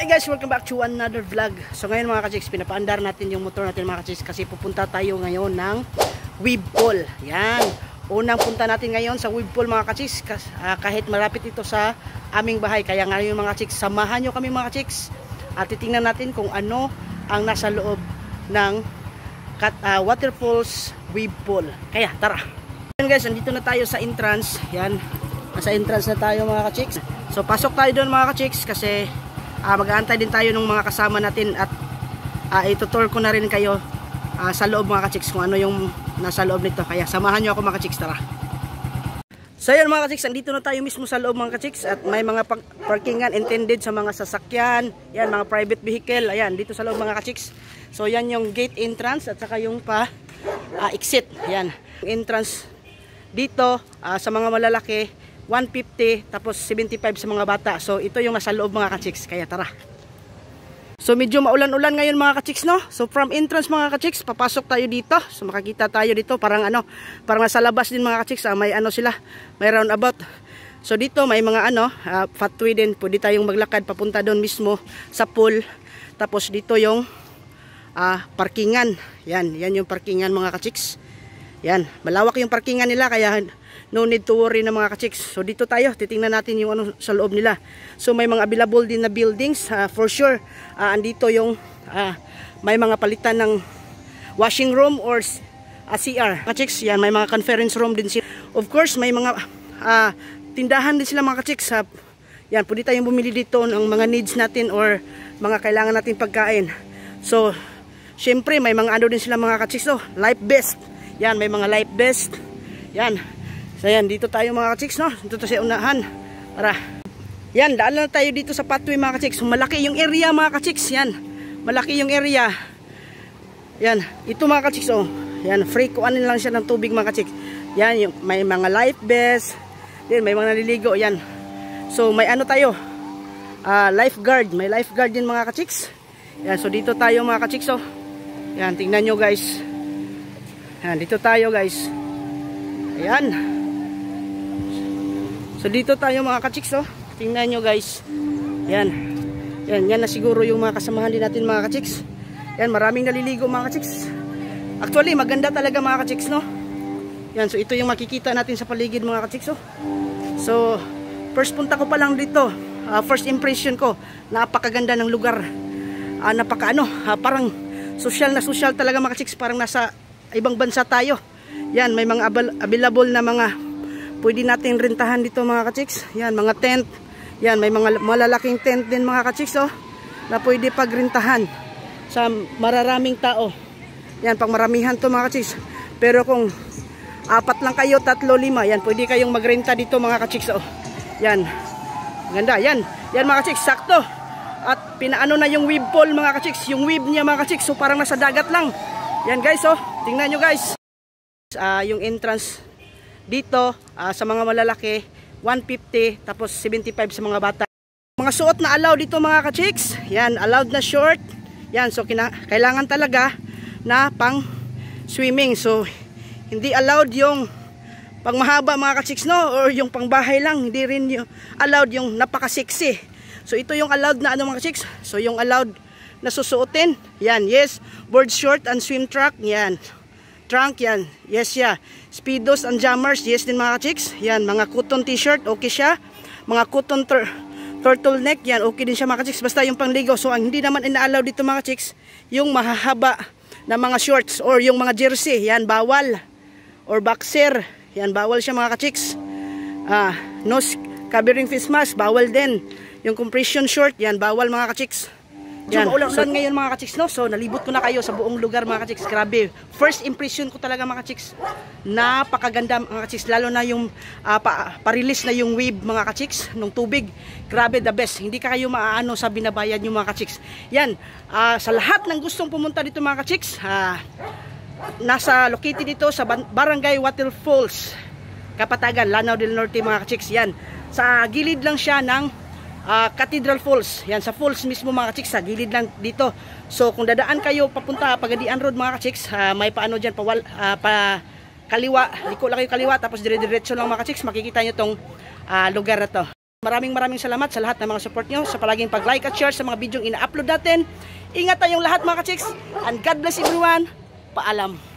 Hi guys, welcome back to another vlog. So ngayon mga ka-chicks, pinapaandar natin yung motor natin mga ka-chicks kasi pupunta tayo ngayon ng Weave Pool. Yan, unang punta natin ngayon sa Weave Pool mga ka-chicks, kahit malapit ito sa aming bahay. Kaya ngayon mga ka-chicks, samahan nyo kami mga ka-chicks at titingnan natin kung ano ang nasa loob ng Waterfalls Weave Pool. Kaya tara. Yan guys, andito na tayo sa entrance. Yan, nasa entrance na tayo mga ka-chicks. So pasok tayo doon mga ka-chicks kasi mag-aantay din tayo ng mga kasama natin at itutour ko na rin kayo sa loob mga ka-chicks kung ano yung nasa loob nito. Kaya samahan nyo ako mga ka-chicks, tara. So yan mga ka-chicks, andito na tayo mismo sa loob mga ka-chicks at may mga parkingan intended sa mga sasakyan, yan mga private vehicle, ayan dito sa loob mga ka-chicks. So yan yung gate entrance at saka yung exit, yan entrance dito sa mga malalaki 150 tapos 75 sa mga bata. So ito yung nasa loob mga ka-chicks, kaya tara. So medyo maulan-ulan ngayon mga ka-chicks, no? So from entrance mga ka-chicks, papasok tayo dito. So makakita tayo dito parang parang nasa labas din mga ka-chicks, may sila, may roundabout. So dito may mga pathway din, pwede tayong maglakad papunta doon mismo sa pool. Tapos dito yung parkingan. Yan yung parkingan mga ka-chicks. Yan, malawak yung parkingan nila kaya no need to worry na mga ka-chicks. So dito tayo, titingnan natin yung sa loob nila. So may mga available din na buildings, for sure. Andito yung may mga palitan ng washing room or CR. Ka-chicks, yan, may mga conference room din sila. Of course, may mga tindahan din sila mga ka-chicks. Yan, pwede tayong bumili dito ng mga needs natin or mga kailangan natin pagkain. So, syempre, may mga din sila mga ka-chicks. So, life vest. Yan, may mga life vest. Yan. So yan, dito tayo mga ka-chicks, no? Dito tayo sa unahan. Tara. Yan, daan na tayo dito sa pathway mga ka-chicks. So, malaki yung area mga ka-chicks. Yan. Malaki yung area. Yan. Ito mga ka-chicks, oh. Yan, free kuhanin lang siya ng tubig mga ka-chicks. Yan, yung, may mga life vest. Yan, may mga naliligo. Yan. So, may tayo. Lifeguard. May lifeguard din mga ka-chicks. Yan, so dito tayo mga ka-chicks, oh. Yan, tingnan nyo guys. Yan, dito tayo guys. Ayan. So dito tayo mga ka-chicks, oh. Tingnan nyo guys. Yan. Yan na siguro yung mga kasamahan din natin mga ka-chicks. Yan, maraming naliligo mga ka-chicks. Actually, maganda talaga mga ka-chicks, no? Yan, so ito yung makikita natin sa paligid mga ka-chicks, oh. So, first punta ko pa lang dito. First impression ko, napakaganda ng lugar. Parang social na social talaga mga ka-chicks. Parang nasa ibang bansa tayo. Yan, may mga available na mga pwede natin rentahan dito mga ka-chicks. Yan, mga tent. Yan, may mga malalaking tent din mga ka-chicks, oh, na pwede pagrentahan sa mararaming tao. Yan, pang maramihan to mga ka-chicks. Pero kung 4 lang kayo, 3, 5, yan, pwede kayong magrenta dito mga ka-chicks, oh. Yan, ganda. Yan mga ka-chicks, sakto. At pinaano na yung weave pool mga ka-chicks. Yung weave niya mga ka-chicks, so parang nasa dagat lang. Yan guys, oh, tingnan nyo guys. Yung entrance dito sa mga malalaki 150 tapos 75 sa mga bata. Mga suot na allowed dito mga ka-chicks. Yan, allowed na short. Yan, so kailangan talaga na pang swimming. So hindi allowed yung pang mahaba mga ka-chicks, no, or yung pang bahay lang. Hindi rin yung allowed yung napaka-sexy. So ito yung allowed na mga ka-chicks. So yung allowed na susuotin. Yan, yes, board short and swim track. Yan. Trunk, yan. Yes, yeah. Speedos and jammers, yes din mga ka-chicks. Yan, mga cotton t-shirt, okay siya. Mga cotton turtleneck, yan, okay din siya mga ka-chicks. Basta yung pangligo. So, ang hindi naman ina-allow dito mga ka-chicks, yung mahahaba na mga shorts or yung mga jersey, yan, bawal. Or boxer, yan, bawal siya mga ka-chicks. Nose covering face mask, bawal din. Yung compression short, yan, bawal mga ka-chicks. Yan. So, maulan ngayon mga ka-chicks, no? So, nalibot ko na kayo sa buong lugar mga ka-chicks. Grabe. First impression ko talaga mga ka-chicks. Napakaganda mga ka-chicks. Lalo na yung pa-release na yung wave mga ka-chicks nung tubig. Grabe, the best. Hindi ka kayo maaano sa binabayad yung mga ka-chicks. Yan. Sa lahat ng gustong pumunta dito mga ka-chicks, nasa located dito sa Barangay Waterfalls, Kapatagan, Lanao del Norte mga ka-chicks. Yan. Sa gilid lang siya ng Cathedral Falls. Yan, sa falls mismo mga ka-chicks, sa gilid lang dito. So kung dadaan kayo papunta Pagadian Road mga ka-chicks, may paano dyan, kaliwa, liko lang kayo kaliwa, tapos dire-diretso lang mga ka-chicks, makikita nyo tong lugar na to. Maraming salamat sa lahat ng mga support nyo, sa palaging pag-like at share sa mga video ina-upload natin. Ingat tayong lahat mga ka-chicks, and God bless everyone. Paalam.